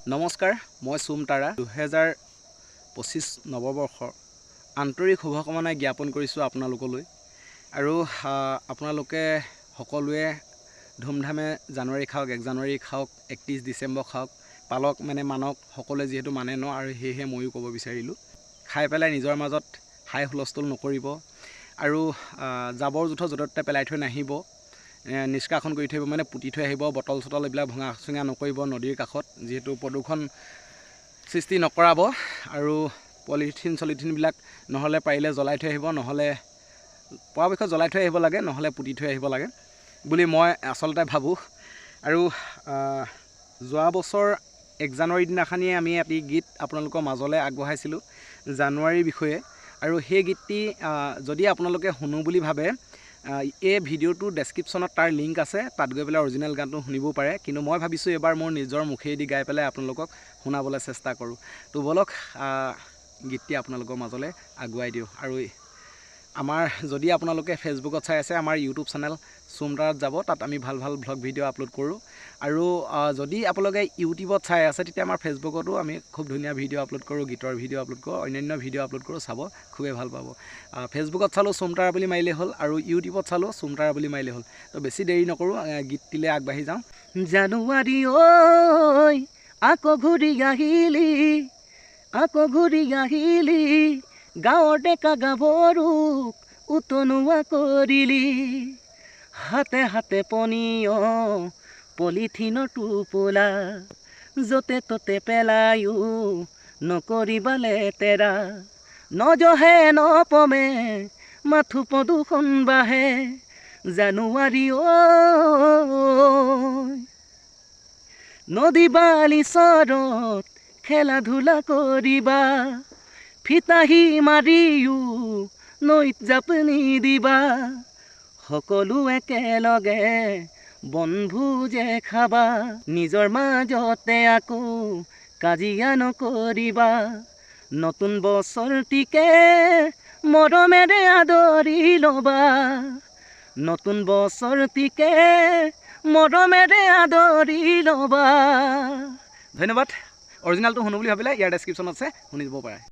নমস্কাৰ, মই সুমতাৰা 2025 নৱবৰ্ষৰ আন্তৰিক শুভকামনা জ্ঞাপন কৰিছোঁ আপোনালোকলৈ। আৰু আপোনালোকে সকলোৱে ধুমধামে জানুৱাৰী খাওক, 1 জানুৱাৰী খাওক, 31 ডিচেম্বৰ খাওক, পালক মানে মানক, সকলোৱে যিহেতু মানে ন, আৰু সেয়েহে ময়ো ক'ব বিচাৰিলোঁ। খাই পেলাই নিজৰ মাজত হাই হুলস্থুল নকৰিব আৰু জাবৰ জোঁথৰ য'তে ত'তে পেলাই থৈ নাহিব, নিষ্কাশন কৰি থৈ মানে পুতি থৈ আহিব। বটল চটল এইবিলাক ভঙা চিঙা নকৰিব নদীৰ কাষত, যিহেতু প্ৰদূষণ সৃষ্টি নকৰাব। আৰু পলিথিনবিলাক নহ'লে পাৰিলে জ্বলাই থৈ আহিব, নহ'লে পৰাপক্ষত জ্বলাই থৈ আহিব লাগে, নহ'লে পুতি থৈ আহিব লাগে বুলি মই আচলতে ভাবোঁ। আৰু যোৱা বছৰ 1 জানুৱাৰী দিনাখনিয়ে আমি এটি গীত আপোনালোকৰ মাজলৈ আগবঢ়াইছিলোঁ জানুৱাৰীৰ বিষয়ে। আৰু সেই গীতটি যদি আপোনালোকে শুনো বুলি ভাবে, এই ভিডিঅ'টোৰ ডেছক্ৰিপশ্যনত তাৰ লিংক আছে, তাত গৈ পেলাই অৰিজিনেল গানটো শুনিবও পাৰে। কিন্তু মই ভাবিছোঁ এইবাৰ মোৰ নিজৰ মুখেদি গাই পেলাই আপোনালোকক শুনাবলৈ চেষ্টা কৰোঁ। তো বলক গীতটি আপোনালোকৰ মাজলৈ আগুৱাই দিওঁ। আৰু যদি আপোনালোকে ফেচবুকত চাই আছে, আমাৰ ইউটিউব চেনেল সুমতাৰাত যাব, তাত আমি ভাল ভাল ভ্লগ ভিডিঅ' আপলোড কৰোঁ। আৰু যদি আপোনালোকে ইউটিউবত চাই আছে, তেতিয়া আমাৰ ফেচবুকতো আমি খুব ধুনীয়া ভিডিঅ' আপলোড কৰোঁ, গীতৰ ভিডিঅ' আপলোড কৰোঁ, অন্যান্য ভিডিঅ' আপলোড কৰোঁ। চাব, খুবেই ভাল পাব। ফেচবুকত চালোঁ সুমতাৰা বুলি মাৰিলেই হ'ল, আৰু ইউটিউবত চালোঁ সুমতাৰা বুলি মাৰিলেই হ'ল। তো বেছি দেৰি নকৰোঁ, গীতটিলৈ আগবাঢ়ি যাওঁ। জানুৱাৰী ঐ আকৌ ঘূৰি আহিলি, গাঁৱৰ ডেকা গাভৰুক উতনুৱা কৰিলি, হাতে হাতে পনীয় পলিথিনৰ টোপোলা, য'তে ত'তে পেলায়ো নকৰিবা লেতেৰা, নজহে নপমে মাথো প্ৰদূষণ বাঢ়ে। জানুৱাৰী ঐ নদী বালি চৰত খেলা ধূলা কৰিবা, ফিতাহী মাৰিও নৈত জাপ নিদিবা, সকলো একেলগে বনভোজে খাবা, নিজৰ মাজতে আকৌ কাজিয়া নকৰিবা, নতুন বছৰটিকে মৰমেৰে আদৰি ল'বা, নতুন বছৰটিকে মৰমেৰে আদৰি ল'বা। ধন্যবাদ। অৰিজিনেলটো শুনো বুলি ভাবিলে ইয়াৰ ডেছক্ৰিপশ্যনত আছে, শুনি যাব পাৰে।